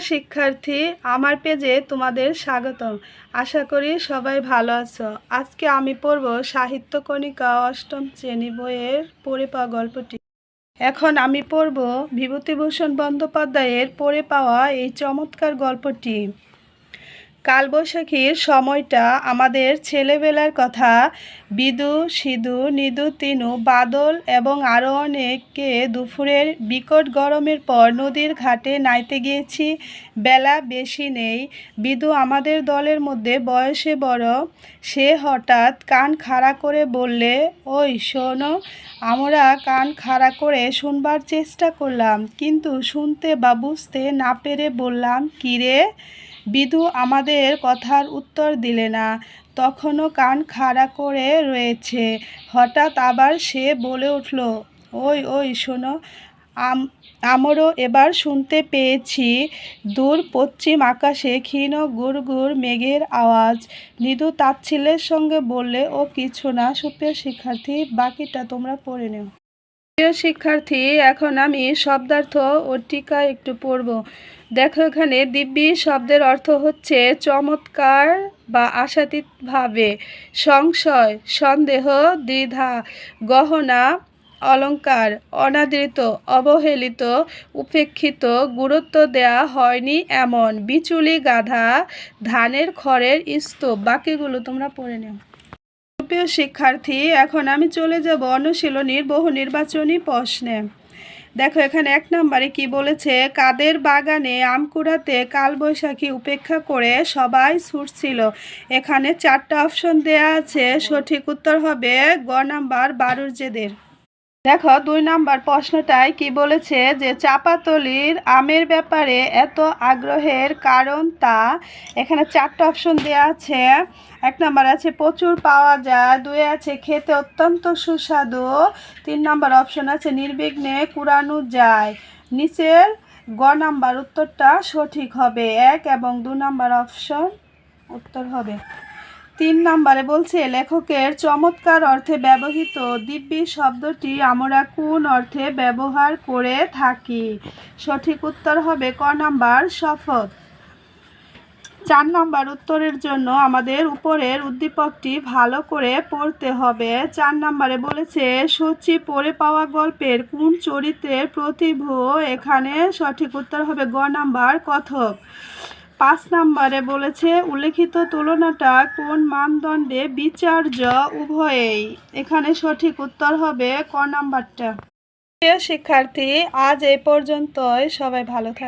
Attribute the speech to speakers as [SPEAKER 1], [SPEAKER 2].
[SPEAKER 1] শিক্ষার্থী, আমার পেজে তোমাদের স্বাগতম। আশা করি সবাই ভালো আছো। আজকে আমি পড়ব সাহিত্য কণিকা অষ্টম শ্রেণী বইয়ের পড়ে পাওয়া গল্পটি। এখন আমি পড়ব বিভূতিভূষণ বন্দ্যোপাধ্যায়ের পড়ে পাওয়া এই চমৎকার গল্পটি। কালবৈশাখীর সময়টা আমাদের ছেলেবেলার কথা। বিদু, সিধু, নিদু, তিনু, বাদল এবং আরও অনেকে দুপুরের বিকট গরমের পর নদীর ঘাটে নাইতে গিয়েছি। বেলা বেশি নেই। বিদু আমাদের দলের মধ্যে বয়সে বড়। সে হঠাৎ কান খাড়া করে বললে, ওই শোনো। আমরা কান খাড়া করে শুনবার চেষ্টা করলাম, কিন্তু শুনতে বা বুঝতে না পেরে বললাম, কী রে? বিদু আমাদের কথার উত্তর দিলে না। তখনও কান খাড়া করে রয়েছে। হঠাৎ আবার সে বলে উঠল, ওই ওই শোনো। আমরাও এবার শুনতে পেয়েছি দূর পশ্চিম আকাশে ক্ষীণ গুড়গুড় মেঘের আওয়াজ। নিদু তাচ্ছিল্যের সঙ্গে বললে, ও কিছু না। সুপ্রিয় শিক্ষার্থী, বাকিটা তোমরা পড়ে নেও। প্রিয় শিক্ষার্থী, এখন আমি শব্দার্থ ও টিকা একটু পড়ব। দেখো, এখানে দিব্যি শব্দের অর্থ হচ্ছে চমৎকার বা আশাতীতভাবে, সংশয়, সন্দেহ, দ্বিধা, গহনা, অলঙ্কার, অনাদৃত, অবহেলিত, উপেক্ষিত, গুরুত্ব দেয়া হয়নি এমন, বিচুলি গাধা, ধানের খড়ের স্তূপ। বাকিগুলো তোমরা পড়ে নেও। প্রিয় শিক্ষার্থী, এখন আমি চলে যাব অনুশীলনীর বহু নির্বাচনী প্রশ্নে। দেখো, এখানে 1 নম্বরে কি বলেছে, কাদের বাগানে আম কুড়াতে কালবৈশাখী উপেক্ষা করে সবাই ছুটছিল। এখানে 4টা অপশন দেয়া আছে। সঠিক উত্তর হবে গ নাম্বার, বারুজ্যেদের। দেখো, 2 নাম্বার প্রশ্নটায় কি বলেছে, যে চাঁপাতলির আমের ব্যাপারে এত আগ্রহের কারণ তা। এখানে 4টা অপশন দেওয়া আছে। 1 নাম্বার আছে প্রচুর পাওয়া যায়, 2 আছে খেতে অত্যন্ত সুস্বাদু, 3 নাম্বার অপশন আছে নির্বিঘ্নে কুড়ানো যায়। নিচের গ নাম্বার উত্তরটা সঠিক হবে। 1 এবং 2 নাম্বার অপশন উত্তর হবে। 3 নম্বরে বলছে, লেখকের চমৎকার অর্থে ব্যবহৃত দিব্যি শব্দটি আমরা কোন অর্থে ব্যবহার করে থাকি? সঠিক উত্তর হবে ক নাম্বার, শপথ। 4 নম্বর উত্তরের জন্য আমাদের উপরের উদ্দীপকটি ভালো করে পড়তে হবে। 4 নম্বরে বলেছে, সূচি পড়ে পাওয়া গল্পের কোন চরিত্রের প্রতিভূ? এখানে সঠিক উত্তর হবে গ নাম্বার, কথক। 5 নম্বরে বলেছে, উল্লেখিত তুলনাটা কোন মানদণ্ডে বিচার্য? উভয়েই। এখানে সঠিক উত্তর হবে ক নাম্বারটা। প্রিয় শিক্ষার্থী, আজ এই পর্যন্তই। সবাই ভালো থাকবে।